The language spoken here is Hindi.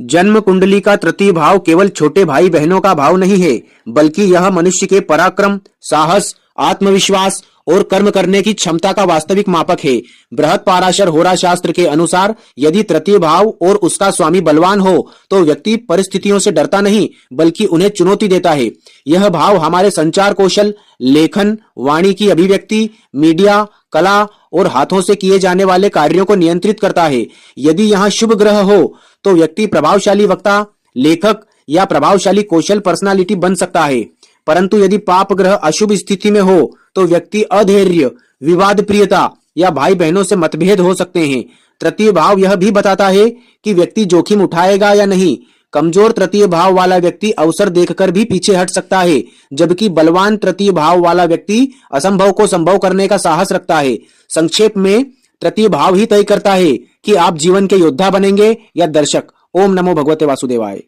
जन्म कुंडली का तृतीय भाव केवल छोटे भाई बहनों का भाव नहीं है, बल्कि यह मनुष्य के पराक्रम, साहस, आत्मविश्वास और कर्म करने की क्षमता का वास्तविक मापक है। बृहत पाराशर होरा शास्त्र के अनुसार यदि तृतीय भाव और उसका स्वामी बलवान हो तो व्यक्ति परिस्थितियों से डरता नहीं बल्कि उन्हें चुनौती देता है। यह भाव हमारे संचार कौशल, लेखन, वाणी की अभिव्यक्ति, मीडिया, कला और हाथों से किए जाने वाले कार्यों को नियंत्रित करता है। यदि यहाँ शुभ ग्रह हो तो व्यक्ति प्रभावशाली वक्ता, लेखक या प्रभावशाली कौशल पर्सनालिटी बन सकता है, परंतु यदि पाप ग्रह अशुभ स्थिति में हो तो व्यक्ति अधैर्य, विवाद प्रियता या भाई बहनों से मतभेद हो सकते हैं। तृतीय भाव यह भी बताता है कि व्यक्ति जोखिम उठाएगा या नहीं। कमजोर तृतीय भाव वाला व्यक्ति अवसर देखकर भी पीछे हट सकता है, जबकि बलवान तृतीय भाव वाला व्यक्ति असंभव को संभव करने का साहस रखता है। संक्षेप में तृतीय भाव ही तय करता है कि आप जीवन के योद्धा बनेंगे या दर्शक। ओम नमो भगवते वासुदेवाय।